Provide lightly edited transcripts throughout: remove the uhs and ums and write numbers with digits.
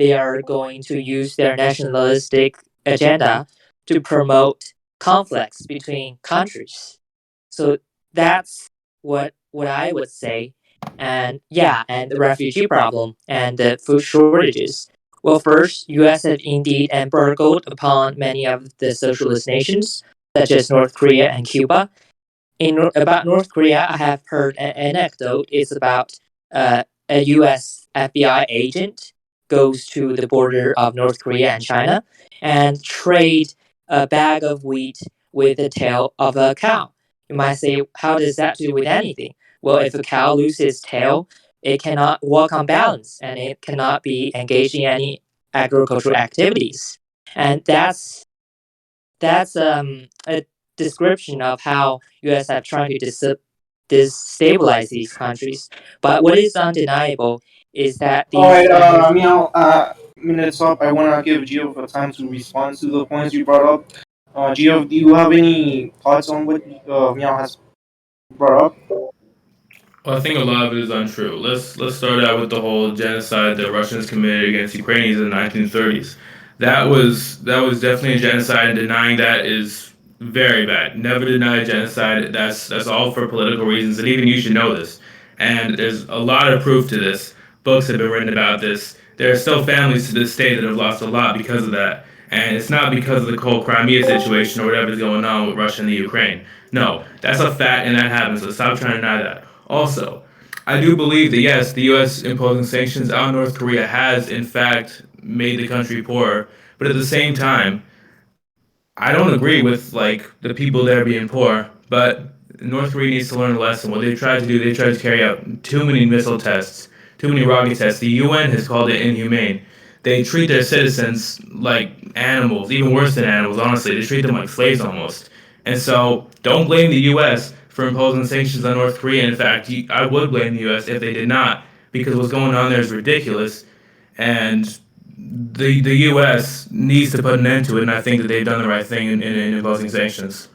they are going to use their nationalistic agenda to promote conflicts between countries. So that's what I would say. And yeah, and the refugee problem and the food shortages. Well, first, U.S. have indeed embargoed upon many of the socialist nations, such as North Korea and Cuba. About North Korea, I have heard an anecdote. It's about a U.S. FBI agent goes to the border of North Korea and China and trade a bag of wheat with the tail of a cow. You might say, how does that do with anything? Well, if a cow loses its tail, it cannot walk on balance and it cannot be engaged in any agricultural activities. And that's a description of how U.S. have tried to destabilize these countries. But what is undeniable is that All these right, countries. Meow. Minutes up. I want to give Geoff a time to respond to the points you brought up. Geoff, do you have any thoughts on what Meow has brought up? Well, I think a lot of it is untrue. Let's start out with the whole genocide that Russians committed against Ukrainians in the 1930s. That was definitely a genocide, and denying that is very bad. Never deny a genocide. That's all for political reasons, and even you should know this. And there's a lot of proof to this. Books have been written about this. There are still families to this day that have lost a lot because of that. And it's not because of the whole Crimea situation or whatever's going on with Russia and the Ukraine. No, that's a fact and that happens, so stop trying to deny that. Also, I do believe that yes, the U.S. imposing sanctions on North Korea has in fact made the country poorer, but at the same time, I don't agree with like the people there being poor. But North Korea needs to learn a lesson. What they tried to do, they tried to carry out too many missile tests, too many rocket tests. The UN has called it inhumane. They treat their citizens like animals, even worse than animals. Honestly, they treat them like slaves almost. And so, don't blame the U.S. for imposing sanctions on North Korea. In fact, I would blame the U.S. if they did not, because what's going on there is ridiculous, and the U.S. needs to put an end to it. And I think that they've done the right thing in imposing sanctions.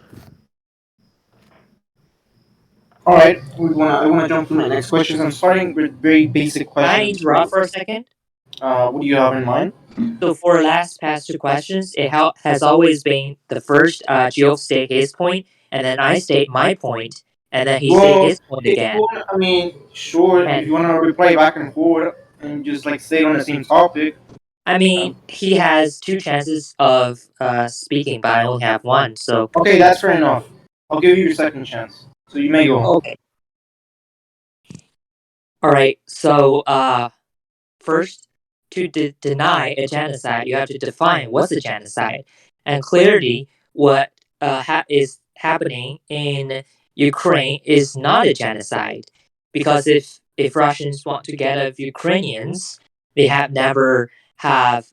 All right, I wanna jump to my next questions. I'm starting with very basic Can I questions. interrupt for a second? What do you have in mind? So for last past two questions, has always been the first Geoff state his point, and then I state my point, and then he state Well, his point if you again. want, I mean, sure. If And you want to reply back and forth and just like stay on the same topic, I mean, um, he has two chances of speaking, but I only have one. So okay, that's fair enough. I'll give you your second chance. So you may go. okay, all right. So first, to deny a genocide, you have to define what's a genocide, and clearly, what is happening in Ukraine is not a genocide, because if Russians want to get of Ukrainians, they have never have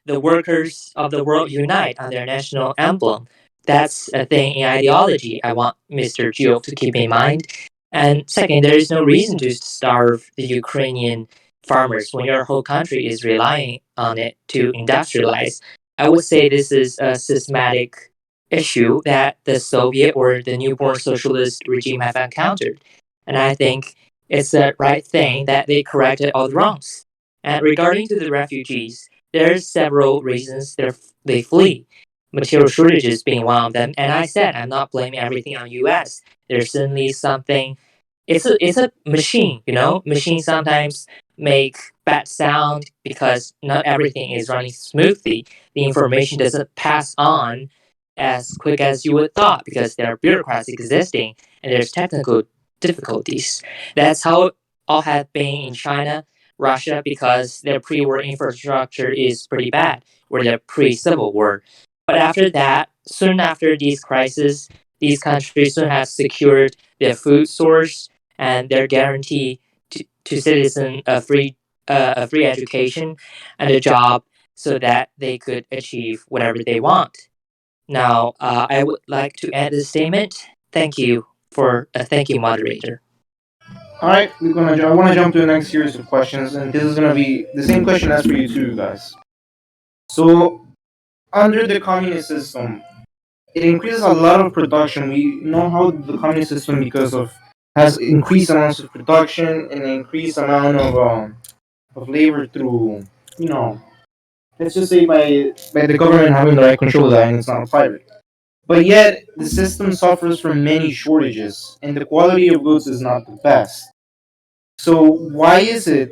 the workers of the world unite on their national emblem. That's a thing in ideology I want Mr. Geoff to keep in mind. And second, there is no reason to starve the Ukrainian farmers when your whole country is relying on it to industrialize. I would say this is a systematic issue that the Soviet or the newborn socialist regime have encountered. And I think it's the right thing that they corrected all the wrongs. And regarding to the refugees, there's several reasons they flee. Material shortages being one of them. And I said I'm not blaming everything on US. There's certainly something. It's a machine, you know. Machines sometimes make bad sound because not everything is running smoothly. The information doesn't pass on as quick as you would thought because there are bureaucrats existing and there's technical difficulties. That's how it all had been in China, Russia, because their pre-war infrastructure is pretty bad, or their pre-civil war. But after that, soon after these crises, these countries soon have secured their food source and their guarantee to citizens a free education and a job so that they could achieve whatever they want. Now, I would like to end this statement. Thank you, moderator. All right, I want to jump to the next series of questions, and this is gonna be the same question as for you too, guys. So under the communist system, it increases a lot of production. We know how the communist system, because of has increased amounts of production and increased amount of labor through you know, let's just say by the government having direct control of that, and it's not private. But yet, the system suffers from many shortages, and the quality of goods is not the best. So why is it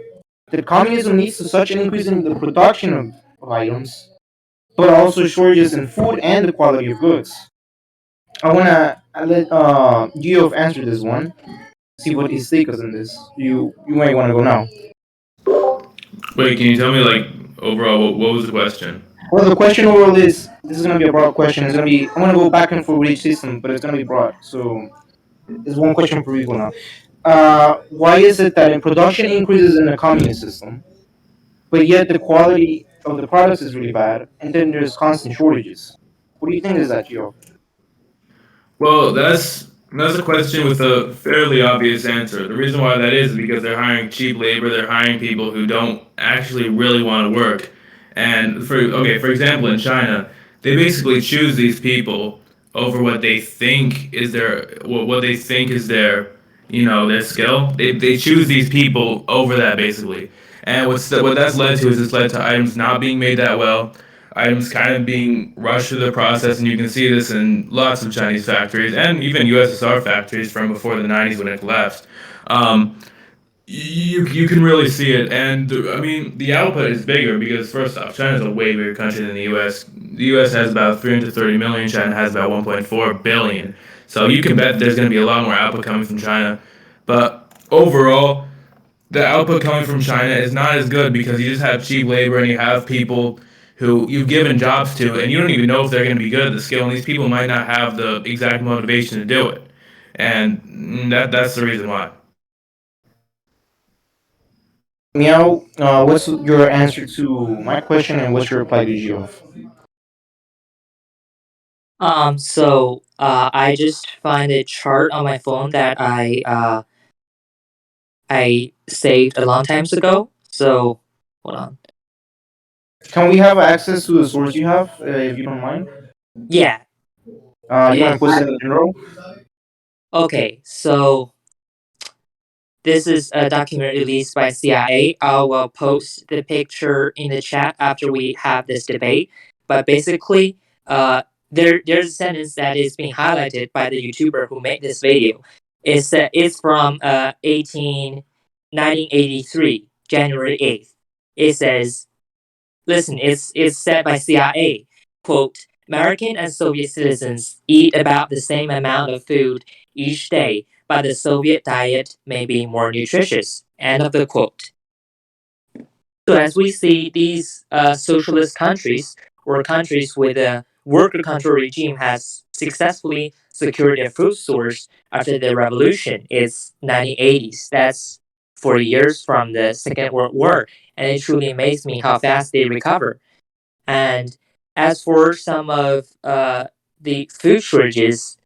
that communism leads to such an increase in the production of items, but also shortages in food and the quality of goods? I wanna let Geoff answer this one. See what his take is in this. You might want to go now. Wait, can you tell me like overall what was the question? Well, the question overall is this is gonna be a broad question. It's gonna be I'm gonna go back and forth with each system, but it's gonna be broad. So it's one question per people now. Why is it that in production increases in the communist system, but yet the quality of the products is really bad, and then there's constant shortages? What do you think is that, Gio? Well, that's a question with a fairly obvious answer. The reason why that is because they're hiring cheap labor. They're hiring people who don't actually really want to work. And for example, in China, they basically choose these people over what they think is their their skill. They choose these people over that basically. And what that's led to is it's led to items not being made that well, items kind of being rushed through the process, and you can see this in lots of Chinese factories and even USSR factories from before the 90s when it collapsed. Um, you can really see it, and I mean the output is bigger because first off, China's a way bigger country than the U.S. The U.S. has about 330 million. China has about 1.4 billion. So you can bet there's going to be a lot more output coming from China. But overall, the output coming from China is not as good because you just have cheap labor and you have people who you've given jobs to and you don't even know if they're going to be good at the skill, and these people might not have the exact motivation to do it, and that's the reason why. Meow, what's your answer to my question, and what's your reply to Geoff? I just find a chart on my phone that I saved a long time ago. So hold on. Can we have access to the source you have, if you don't mind? Yeah. You want to It, post it in general? okay. So this is a document released by CIA. I will post the picture in the chat after we have this debate. But basically, there's a sentence that is being highlighted by the YouTuber who made this video. It's from 1983, January 8th. It says, listen, it's said by CIA, quote, American and Soviet citizens eat about the same amount of food each day, but the Soviet diet may be more nutritious. End of the quote. So as we see, these socialist countries or countries with a worker control regime has successfully secured their food source after the revolution. It's 1980s. That's 40 years from the Second World War, and it truly amazed me how fast they recover. And as for some of the food shortages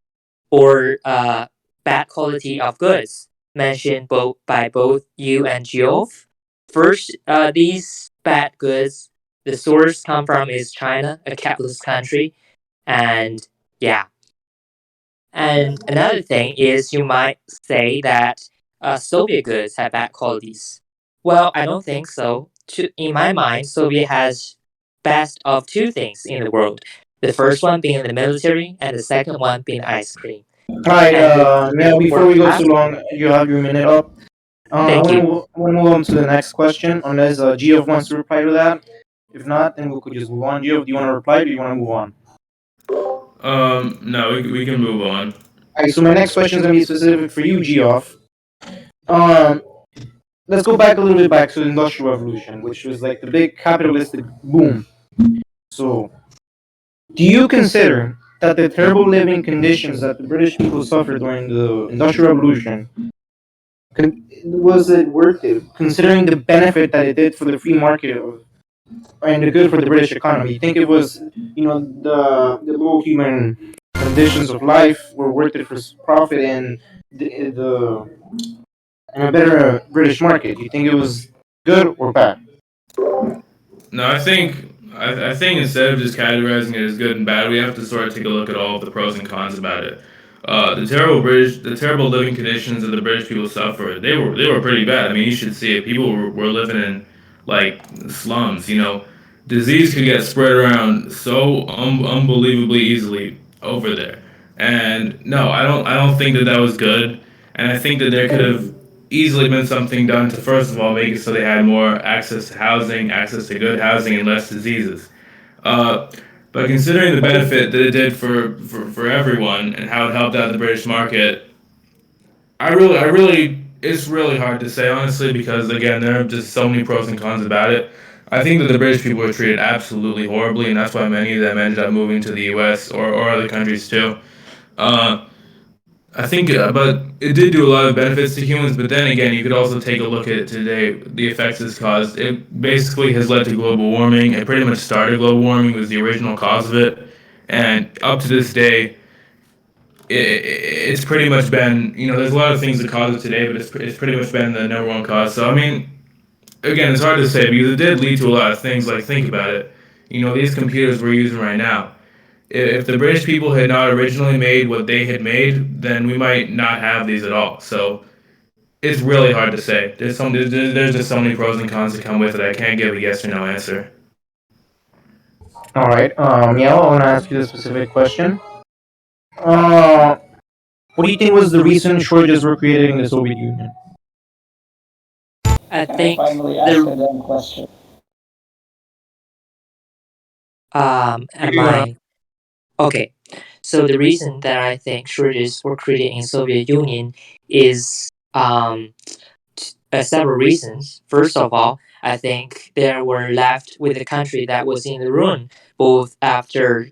or bad quality of goods mentioned by both you and Geoff, first, these bad goods, the source come from is China, a capitalist country, and yeah. And another thing is you might say that Soviet goods have bad qualities. Well, I don't think so. In my mind, Soviet has best of two things in the world. The first one being the military, and the second one being ice cream. All right, And Mel, before we go too long, you have your minute up. thank you. I want to move on to the next question, unless Geoff wants to reply to that. If not, then we could just move on. Geoff, do you want to reply or do you want to move on? No, we can move on. Alright, so my next question is going to be specific for you, Geoff. Um, let's go back a little bit back to the Industrial Revolution, which was like the big capitalistic boom. So, do you consider that the terrible living conditions that the British people suffered during the Industrial Revolution was it worth it, considering the benefit that it did for the free market and the good for the British economy? You think it was, the low human conditions of life were worth it for profit and the and a better British market? Do you think it was good or bad? No, I think instead of just categorizing it as good and bad, we have to sort of take a look at all of the pros and cons about it. The terrible living conditions that the British people suffered, they were pretty bad. I mean, you should see it. People were living in like slums. Disease could get spread around so unbelievably easily over there. And no, I don't think that that was good. And I think that there could have easily been something done to first of all make it so they had more access to housing, access to good housing, and less diseases. Uh, but considering the benefit that it did for everyone and how it helped out the British market, it's really hard to say honestly because again there are just so many pros and cons about it. I think that the British people were treated absolutely horribly, and that's why many of them ended up moving to the U.S. or other countries too. Uh, I think, but it did do a lot of benefits to humans. But then again, you could also take a look at it today. The effects it's caused. It basically has led to global warming. It pretty much started global warming. Was the original cause of it, and up to this day, it's pretty much been. There's a lot of things that cause it today, but it's pretty much been the number one cause. So I mean, again, it's hard to say because it did lead to a lot of things. Like think about it. These computers we're using right now, if the British people had not originally made what they had made, then we might not have these at all. So it's really hard to say. There's just so many pros and cons that come with it. I can't give a yes or no answer. All right, Meow, I want to ask you the specific question. Uh, what do you think was the reason shortages were created in the Soviet Union? I think the am Maybe you wanna. I okay? So the reason that I think shortages were created in Soviet Union is several reasons. First of all, I think they were left with a country that was in the ruin both after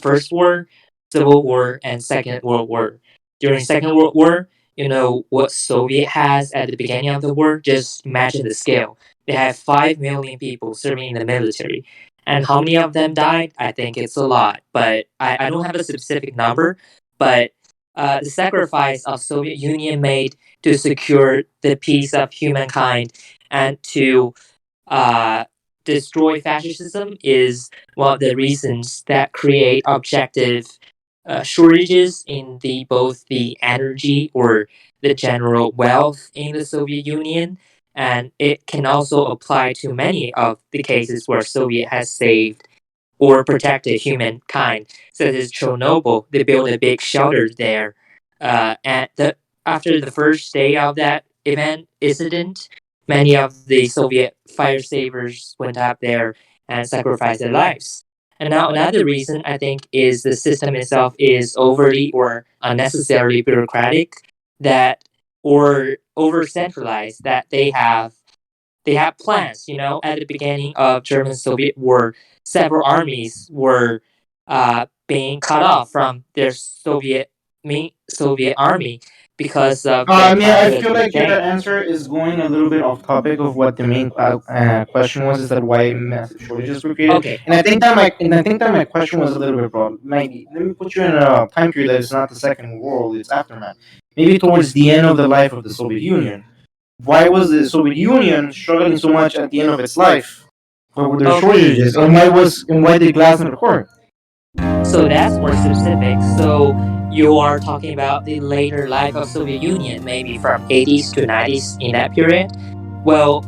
First War, Civil War, and Second World War. During Second World War, you know what Soviet has at the beginning of the war. Just imagine the scale. They have 5 million people serving in the military. And how many of them died? I think it's a lot, but I don't have a specific number. But the sacrifice of Soviet Union made to secure the peace of humankind and to uh, destroy fascism is one of the reasons that create objective shortages in the both the energy or the general wealth in the Soviet Union, and it can also apply to many of the cases where Soviet has saved or protected humankind, such as Chernobyl. They built a big shelter there, and after the first day of that incident, many of the Soviet fire savers went up there and sacrificed their lives. And now another reason I think is the system itself is overly or unnecessarily bureaucratic, that or over centralized, that they have plans. At the beginning of German-Soviet War, several armies were being cut off from their Soviet army because of their I mean, plan I to feel like your change. answer is going a little bit off topic of what the main question was. Is that why massive shortages were created? Okay, And I think that my question was a little bit broad. Maybe let me put you in a time period that is not the Second World; it's aftermath. Maybe towards the end of the life of the Soviet Union. Why was the Soviet Union struggling so much at the end of its life? Why were there okay. shortages, and why did glass not occur? So that's more specific. So you are talking about the later life of Soviet Union, maybe from 80s to 90s in that period. Well,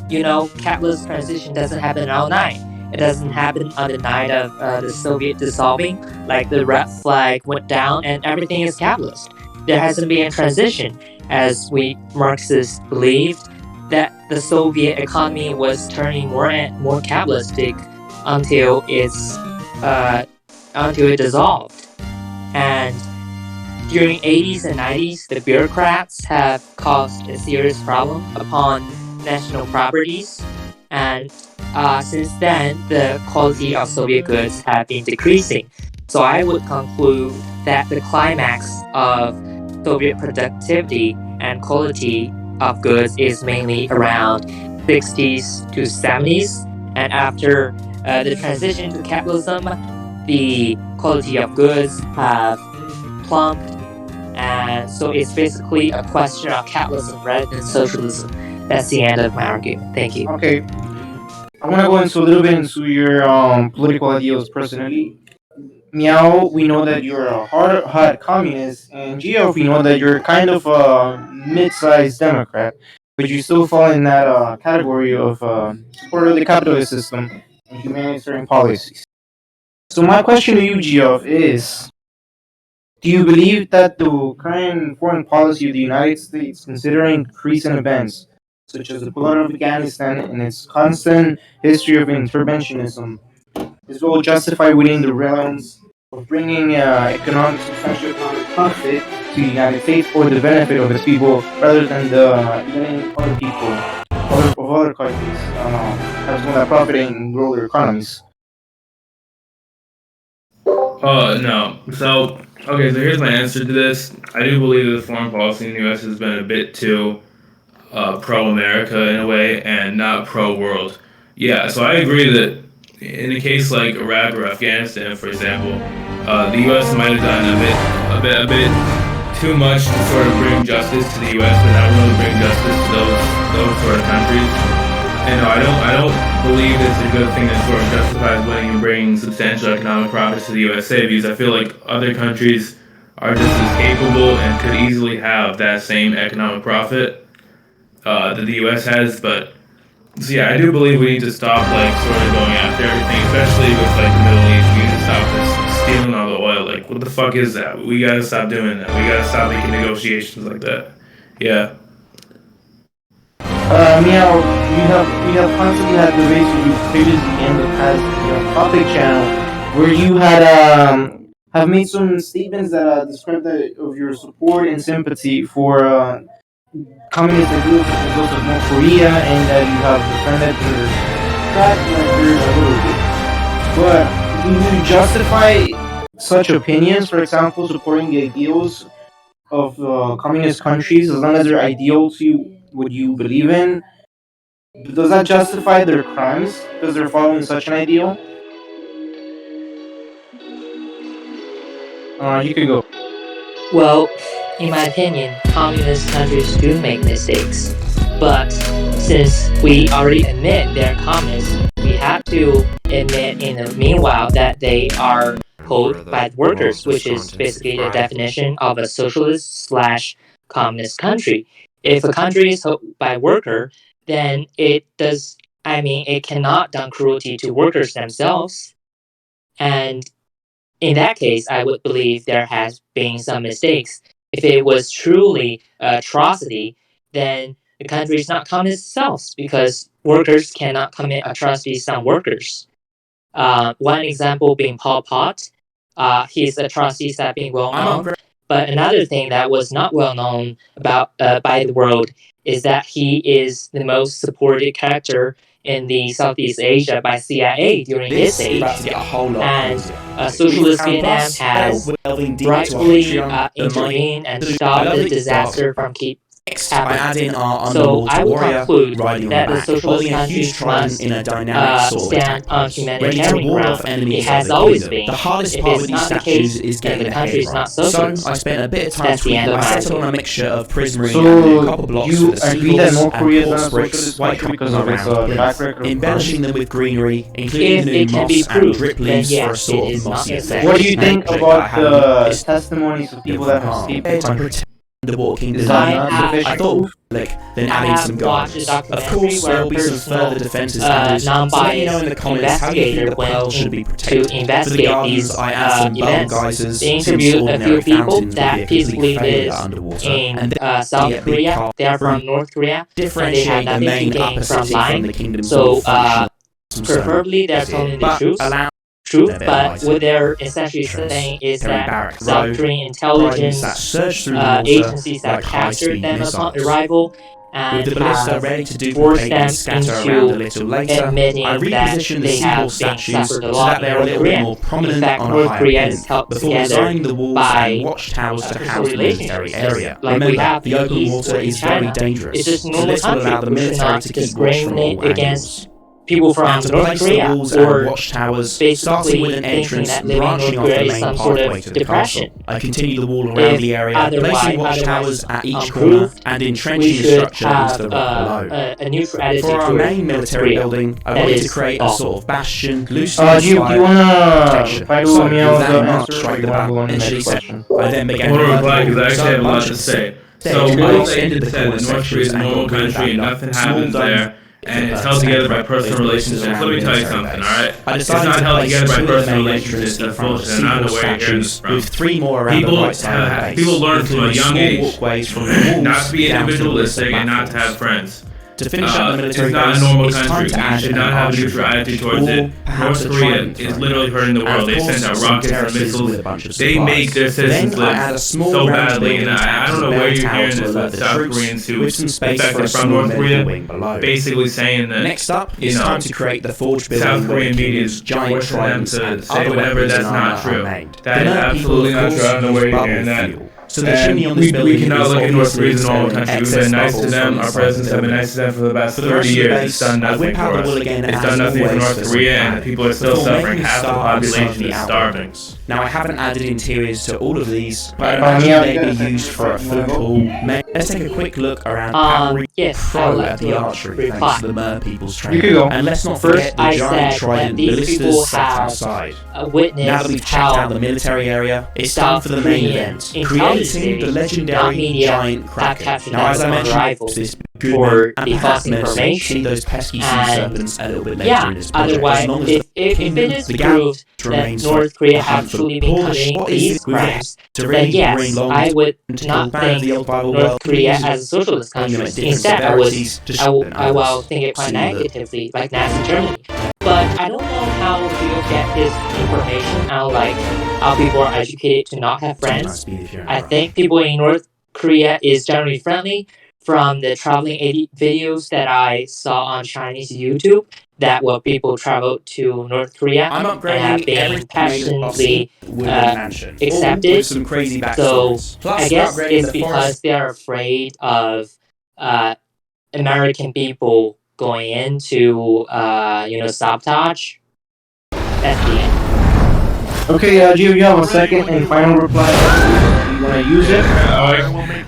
capitalist transition doesn't happen all night. It doesn't happen on the night of the Soviet dissolving, like the red flag went down and everything is capitalist. There hasn't been a transition, as we Marxists believed, that the Soviet economy was turning more and more capitalistic until it's uh, until it dissolved. And during 80s and 90s, the bureaucrats have caused a serious problem upon national properties. And since then, the quality of Soviet goods have been decreasing. So I would conclude that the climax of Soviet productivity and quality of goods is mainly around 60s to 70s. And after the transition to capitalism, the quality of goods have plumped, and so it's basically a question of capitalism rather than socialism. That's the end of my argument. Thank you. Okay, I want to go into a little bit into your political ideals personally. Meow, we know that you're a hot communist, and Geoff, we know that you're kind of a mid-sized Democrat. but you still fall in that category of supporter of the capitalist system and humanitarian policies. So my question to you, Geoff, is: do you believe that the current foreign policy of the United States, considering recent events such as the pullout of Afghanistan and its constant history of interventionism, is well justified within the realms of bringing substantial economic profit to the United States for the benefit of its people, rather than the letting other people, of other countries, have some of that profit and grow their economies? No. So, okay, so here's my answer to this. I do believe that foreign policy in the U.S. has been a bit too pro-America in a way and not pro-world. Yeah, so I agree that in a case like Iraq or Afghanistan, for example, the U.S. might have done a bit too much to sort of bring justice to the U.S., but not really bring justice to those sort of countries. And no, I don't believe it's a good thing that sort of justifies winning and bringing substantial economic profits to the USA, because I feel like other countries are just as capable and could easily have that same economic profit that the U.S. has. But so yeah, I do believe we need to stop like sort of going after everything, especially with like the Middle East. We need to stop this stealing all the oil. Like, what the fuck is that? We gotta stop doing that. We gotta stop making negotiations like that. Yeah. Meow, we have constantly had debates with you previously in the past, topic channel, where you had have made some statements that describe of your support and sympathy for communist ideals such as those of North Korea, and that you have defended their track record a little bit. But do you justify such opinions, for example, supporting the ideals of communist countries, as long as they're ideal to you, what you believe in? Does that justify their crimes because they're following such an ideal? You can go. Well, in my opinion, communist countries do make mistakes. But since we already admit they're communists, we have to admit in the meanwhile that they are held by the workers, which is basically the definition of a socialist slash communist country. If a country is held by worker, then it cannot done cruelty to workers themselves. And in that case, I would believe there has been some mistakes. If it was truly atrocity, then the country is not communist itself, because workers cannot commit atrocities on workers. One example being Pol Pot. His atrocities have been well known. But another thing that was not well known about by the world is that he is the most supported character in the Southeast Asia by CIA during his age. And Socialist Vietnam has rightfully intervened and stopped the disaster from keep happening. So I will conclude that the socialist countries must stand on humanitarian ground. It has always been. If it's not the case, then the country is not socialist. I spent a bit of time That's the end of my settled on a mixture of prismarine So and copper blocks you with a agree that seafloors North and Korea is not quartz a bricks socialist white country because of its around track record of embellishing them with greenery, including If the it new can be moss and proved, drip then leaves for a yes, sort it of is not mossy effect. necessary. What do you think And about I the had testimonies of people that have escaped the country? Underwater Kingdom. Is that I not have- sufficient I thought proof? then I adding have some watched a guidance. Of documentary course, where there a will be some personal further defences added. non-biased in the comments how you think investigator the went pearl should be in protected. to investigate For the gardens, these I add some events. geysers, They since interviewed a few ordinary people fountains would be that a complete peacefully failure live underwater. in And then South a big Korea. car They are from room. North Korea, and they have Differentiate the nothing to main gain upper from city lying. from the kingdom's So more functional preferably they're telling the truth. allow But what they're essentially saying is that Barracks South Road, Korean that intelligence surge through the water agencies have like captured high-speed them upon missiles. arrival With and the ballista have ready to forced duplicate them and scatter around a into little later, admitting I that repositioned the they have seawall been statues suffered a so lot that in they're a North little bit Korea. more In prominent fact, on a North higher Korea plinth is held before together designing the walls by and watchtowers to personal house the military relationships, area. like we Remember, have the in open East water or in is very China. dangerous, It's just a so normal this will country. allow the We should military not to keep watch from all discriminate against angles. people from Now, to North place the Korea walls and or watchtowers, starting basically with an thinking entrance that and living in branching North off the Korea is main some sort pathway of to the depression. castle. I continue the wall around If the area, otherwise placing watchtowers at each corner unproved, and we entrenching the should structure into have the rock below. a neutral attitude For our towards main North military Korea. building, I That wanted to is create a all. sort of bastion, loosely Do you inspired wanna protection. reply So, to Meow's with that answer, or strike you the wanna go on back, to the initially next set. question? I then I began want to to reply because I actually have a lot to motions. say. So I what extended they the said corner that North Korea sections is a and normal got rid of country and that nothing small happens dome there, and it's held together by personal relationships. Let me tell you something, alright? I It's decided not to held place together by two of the personal main relationships. entrances in That's front of bullshit. I don't know seawall where you're hearing this statues, from. with three more around the People right side of the base, people learn from a including young small age walkways from the walls not to be down to the individualistic ballistic and not to have platforms. friends. To finish up the military It's not base, a normal it's time country. to You add should an not have a archery neutral range, attitude towards or it. perhaps North a Korea trident is throwing literally range, hurting the and world. of They course send out some rockets and terraces missiles. with a bunch of They supplies. make their citizens Then I add a live small so round badly, and building to I act don't as know a where bell you're tower hearing to this alert with the South troops, Koreans who with some space for a defected from small North medical Korea, wing below. basically saying that Next up, it's time to create the forge building South where Korean the media king's is giant forcing them tridents to and say other whatever. weapons That's and not armor true. are named. That is absolutely not true. I don't know where you're hearing that. So the chimney on this building We cannot is look at North obviously Korea as a normal expelling country. We've excess been nice to bubbles them. from Our inside presidents the have been building. nice to them for the past For the 30 rest of the years. base, It's done I nothing whip out for the us. wool again It's as done nothing for always North for Korea, some and the planning, people are still before suffering. making a Half the start on some of population the is starving. outbuildings. Now I haven't added interiors to all of these, but I Meow, imagine you they'd got be a used for a second? football. Let's take a quick look around Cavalry Yes, I Pro would like at the to archery, reply. thanks to the Mer People's You training. can go. And let's not First, forget the I giant said trident that these people ballistas sat have outside. Now that witnessed we've checked out how the military area, it's time for the main event, creating the legendary giant Kraken. Now as I mentioned, this good for and the perhaps false menacing, information. see those pesky sea And serpents a little bit later Yeah, in this project. otherwise, As long as if the it kingdom, is the proved that remains North Korea hunt have for truly the been poor committing shot these is with crimes, to then really yes, bring long I would to not ban think the old Bible North world, Korea use as a socialist them country. at different Instead, severities to show I will others. think it quite See the negatively, like Nazi Germany. But I don't know how people get this information out, like how people are educated to not have friends. I think people in North Korea is generally friendly. From the traveling videos that I saw on Chinese YouTube, that what people travel to North Korea I'm and have upgrading been everything passionately mansion, accepted. with some crazy So backstories. Plus, I guess we're upgrading it's the because forest. they are afraid of American people going into sabotage. That's the end. Okay, Gio, you have a second and final reply. You want to use it?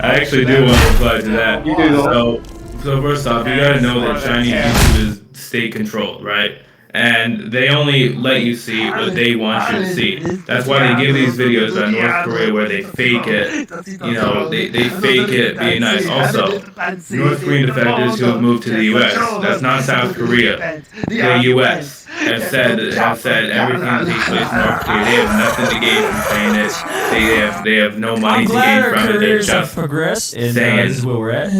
I actually do want to reply to that. You can go. So first off, you gotta know that Chinese YouTube is state controlled, right? And they only let you see what they want you to see. That's why they give these videos on North Korea where they fake it. You know, they fake it being nice. Also, North Korean defectors who have moved to the U.S. That's not South Korea. The U.S. have said everything that takes place in North Korea. They have nothing to gain from saying it. They have no money to gain from it. They're just progress in saying where we're at.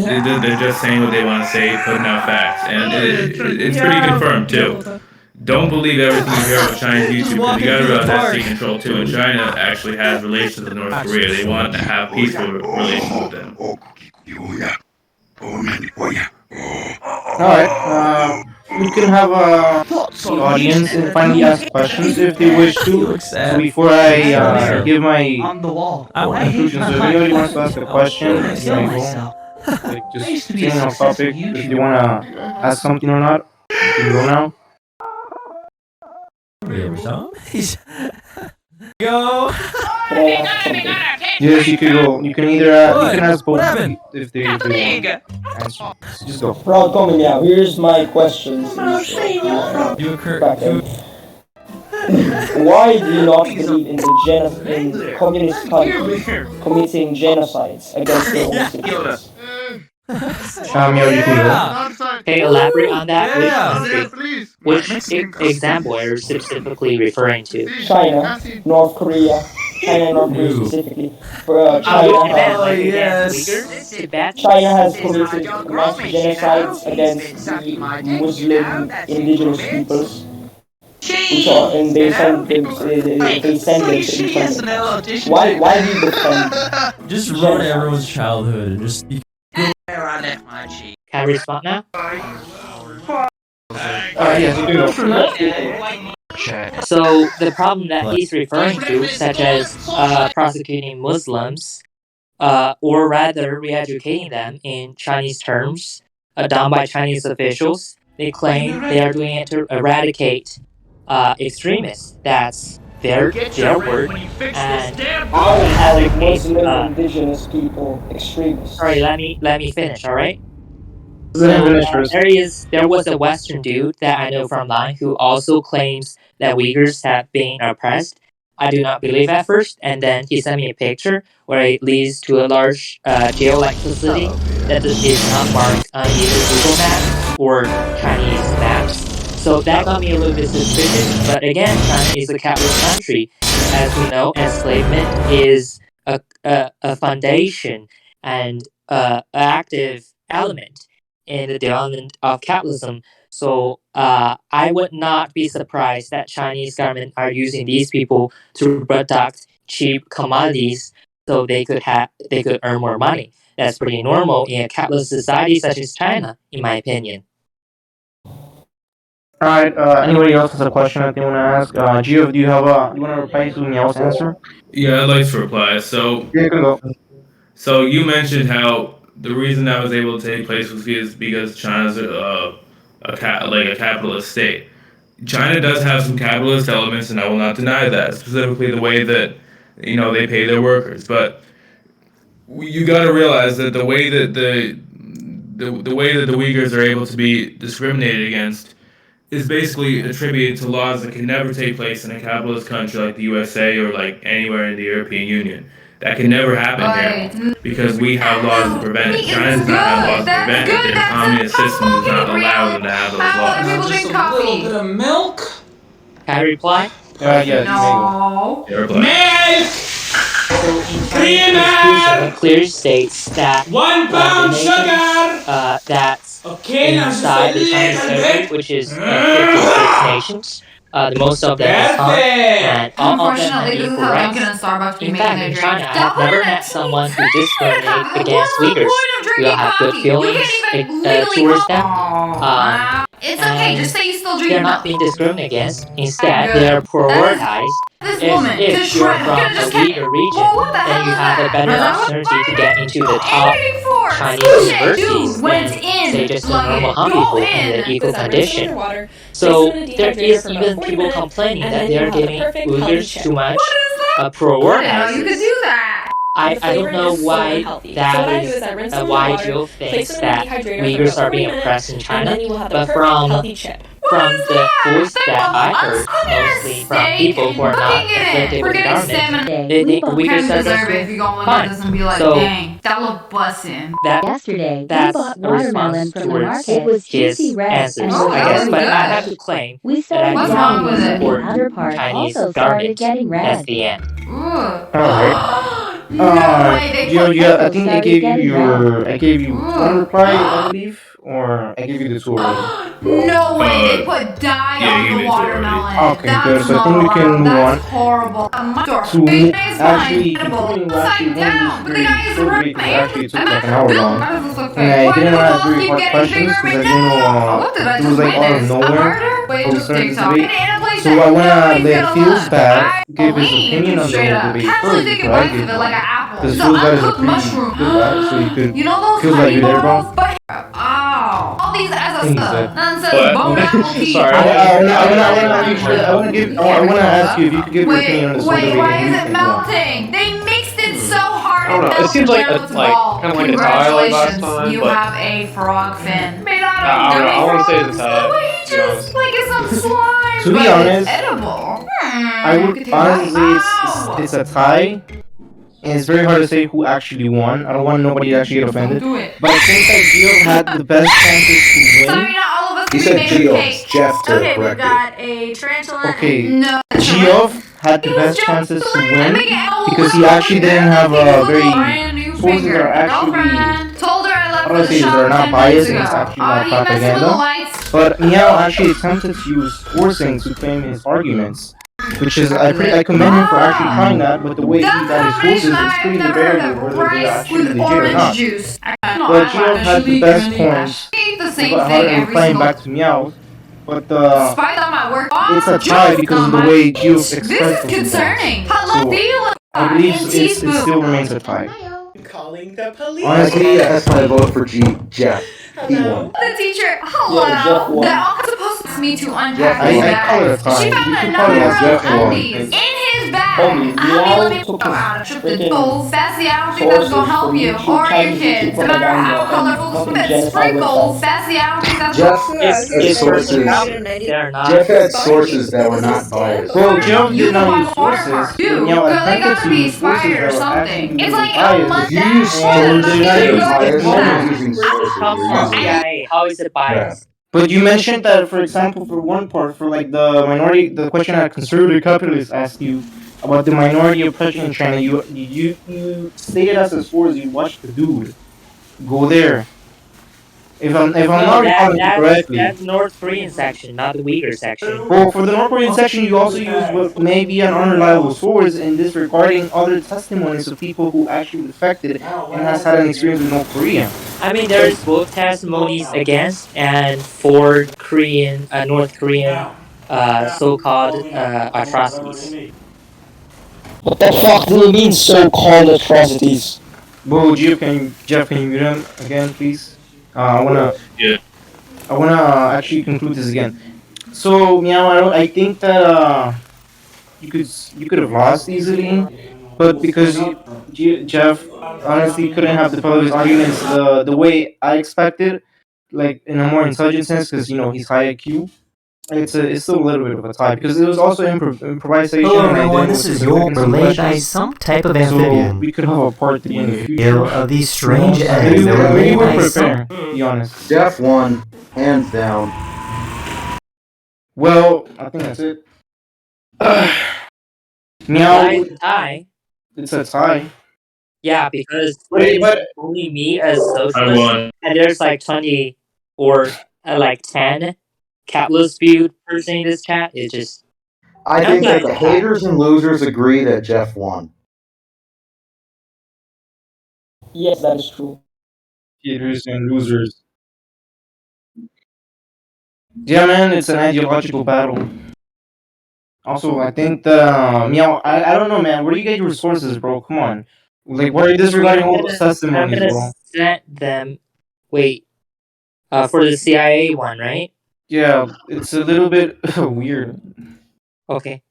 they're just saying what they want to say, putting out facts, and it's pretty confirmed too. Don't believe everything you hear on Chinese YouTube, because you gotta realize that's state control too. And China actually has relations with North Korea. They want to have peaceful relations with them. Alright, we can have the audience and finally ask questions if they wish to. So before I give my conclusions, so if anybody wants to ask a question, you may go. Like, just staying on topic. If you want to ask something or not, you can go now. Go. Yes, you can go. You can either you can ask both if they want. Answer. Just go. Proud comment, yeah. Here's my questions. You occur. Kraken. Why do you not believe in in communist countries committing genocides against their own citizens? Meow, you can go. Can you elaborate on that? Yeah. Which example are you specifically referring to? China, North Korea, China and North Korea specifically. For China has committed mass genocides against the Muslim indigenous peoples, which are, and they send them to each other. Why do you defend? Just ruin everyone's childhood and just. Can I respond now? Yes, you can go. So the problem that he's referring to, such as prosecuting Muslims, or rather re-educating them in Chinese terms, done by Chinese officials, they claim they are doing it to eradicate extremists. That's their word. And How are Muslim indigenous people extremists? sorry, let me finish. All right. Let me finish first. There was a Western dude that I know from line who also claims that Uyghurs have been oppressed. I do not believe at first, and then he sent me a picture where it leads to a large jail-like facility that is not marked on either Google Maps or Chinese maps. So that got me a little bit suspicious. But again, China is a capitalist country. As we know, enslavement is a foundation and active element in the development of capitalism. So I would not be surprised that Chinese government are using these people to produce cheap commodities so they could earn more money. That's pretty normal in a capitalist society such as China, in my opinion. All right. Anybody else has a question that they want to ask? Geoff, do you want to reply to Meow's answer? Yeah, I'd like to reply. So, Yeah, you can go. so you mentioned how the reason that was able to take place was because China's a capitalist state. China does have some capitalist elements, and I will not deny that. Specifically, the way that they pay their workers, but you got to realize that the way that the way that the Uyghurs are able to be discriminated against is basically attributed to laws that can never take place in a capitalist country like the USA or like anywhere in the European Union. That can never happen here because we have laws to prevent it. China does not have laws to prevent it. Their communist system does not allow them to have those laws. Just a little bit of milk. Can I reply? Yeah, No. Milk! Constitution clearly states that 1 pound sugar. that's Okay, now just inside a the Chinese little territory, bit. which is 56 nations. The most of them is Han, and all of them have Unfortunately, this is equal how rights. Dunkin' and Starbucks be In making fact, their in drinks. China, I have never met someone who discriminates against Uyghurs. We all have good feelings towards them. It's okay, just say you still drink They're milk. not being discriminated against. Instead, they are prioritized. This woman, If just you're shred. from Gonna a just Uyghur region, well, what the then hell you is have a that? better Is that what opportunity to get into the What top are you for? Chinese Bullshit, universities dude, when when it's in, say just the plug normal it. Han Go people in in. the equal Does that rinse condition. under water, So place it in a there dehydrator is for about even 40 people minutes, complaining and that then they you are will have the giving perfect healthy Uyghurs chip. too much How pro-organizers. you could do that? I The don't flavor know is so why unhealthy. So that what I do is is I rinse them in why water, Jill place thinks them in that a dehydrator for Uyghurs about are being 40 oppressed in minutes, China, and then you will have the but perfect healthy chip. from the voice that I heard, Cooking a mostly from steak people who are and not cooking it. afflicted We're with the getting government, salmon. the Can Uyghurs are deserve it if doing you go look at fine. this and be like, So dang, that look bussin'. Yesterday, we that's bought a response watermelon from the towards market. It was his juicy red answers, and Oh, I guess. that But was I good. have to claim We that I started What's do wrong down with and it? the support outer part Chinese also started government. getting That's red. the end. Ugh. All right. No way, they put I think I gave you I gave you Ugh. one reply, I believe, or I gave you the two already. No way, they put dye yeah, you on gave the me two already. watermelon. Okay, That's good. So I not think we can allowed. move That's on horrible. to actually continuing Upside one down, of but the these guy is very short right. videos that actually took like an Imagine hour Bill, long. how does this look And I fake? didn't Why ask do very keep hard getting questions bigger because I and didn't know What did I it just was like out of witness? A nowhere. murder? Wait, we just started this TikTok. debate. In a place So that I wanna nobody's let gonna Feels look. Bad give his Lean, opinion on the straight whole up. debate Actually first taking before I bites give of it mine. like an apple. Because The Feels Bad is a uncooked pretty mushroom. good guy, so you could You know those feels like honey you there, bro. balls? But ow. All these as a Thank you, stuff. sir. None says What? bone apple tea. Sorry. I wanna ask you if you could give your opinion on this whole Wait, debate. why and is you it think one. melting? They mixed it so hard. I don't know. It seems like kind of like a tie like last time, You but have a frog fin. Made out of I don't know. I want to say frogs. it's a tie. Wait, he To be honest. just like it's some slime. To be but honest, it's edible. I would honestly say it's a tie, and it's very hard to say who actually won. I don't want nobody to actually get offended. Do it. But I think that Geoff had the best chances to Sorry, win. not all of us He can said be made Geoff. cake. Geoff to Okay, we correct it. got a tarantula. Okay, No. Geoff had the best chances to win because he actually didn't have a very sources that are actually Told her I left how do I for say the this, shop they're not 10 biased minutes and it's ago. actually not You messing with the propaganda. lights? But Meow actually attempted to use forcing to claim his arguments, which is I commend him for actually trying that. But the way he got his sources, it's pretty debatable whether they are actually legit or not. Juice. But Geoff had the best points The same about how thing they're every replying single. back to Meow. But Despite all my work, it's a tie because of the way Geoff expressed This is himself. concerning. So I believe it still remains a tie. Calling the police. Honestly, That's my vote for Geoff. He Hello? won. The teacher, Yeah, Geoff hello. won. The octopus supposed me to unpack Jeff, his I call it a bag. tie. She You found should a probably number ask of Jeff one. undies in his bag. Homie, Meow took Out of his the freaking goals. That's the outfit sources that's gonna help from you YouTube or your channels, YouTube kids. No matter propaganda, how and colorful, fucking but genocide sprinkles. websites. That's the outfit that's Jeff It's had for sources. capitalists. They're not. Jeff had sources that were not biased. Well, Geoff You did not can use buy the water park sources, but too. Meow They attempted gotta to be use sources expired that or were something. actually It's like a biased. month If you use And sources they're that not are using biased, you're testimonials. using This sources. comes You're from using CIA. How is it biased? But you mentioned that, for example, for one part, for like the minority, the question that conservative capitalists asked you about the minority oppression in China, you stated as a source you watched the dude go there. If I'm No, not recalling it correctly. that's North Korean section, not the Uyghur section. Well, for the North Korean section, you also use what may be an unreliable source in disregarding other testimonies of people who actually defected and has had an experience with North Korea. I mean, there's both testimonies against and for North Korean, so-called atrocities. What the fuck do you mean so-called atrocities? Well, Jeff, can you mute him again, please? Yeah. I wanna actually conclude this again. So, Meow, I think that you could have lost easily, but because Jeff honestly couldn't have developed his arguments the way I expected, like in a more intelligent sense, because he's high IQ. It's still a little bit of a tie because it was also improvisation. Hello And I everyone, didn't this is specific your in some relayed by questions. some type of So amphibian. we could have a part 3 in the future. Ill of these strange eggs Maybe, that were maybe laid we'll by some... prepare. To be honest. Jeff won, hands down. Well, I think that's it. Why Meow. is it tie? It's a tie. Yeah, because Wait, but only me as I socialist, won. and there's like 20 or like 10 capitalist viewed person in this chat. It's just I don't think that think the it's a tie. haters and losers agree that Jeff won. Yes, that is true. haters and losers. Yeah, man, it's an ideological battle. Also, I think the Meow. I don't know, man. Where do you get your sources, bro? Come on. Like, why are you disregarding all those I'm testimonies, gonna bro? send them. Wait, for the CIA one, right? Yeah, it's a little bit weird. Okay.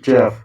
Jeff.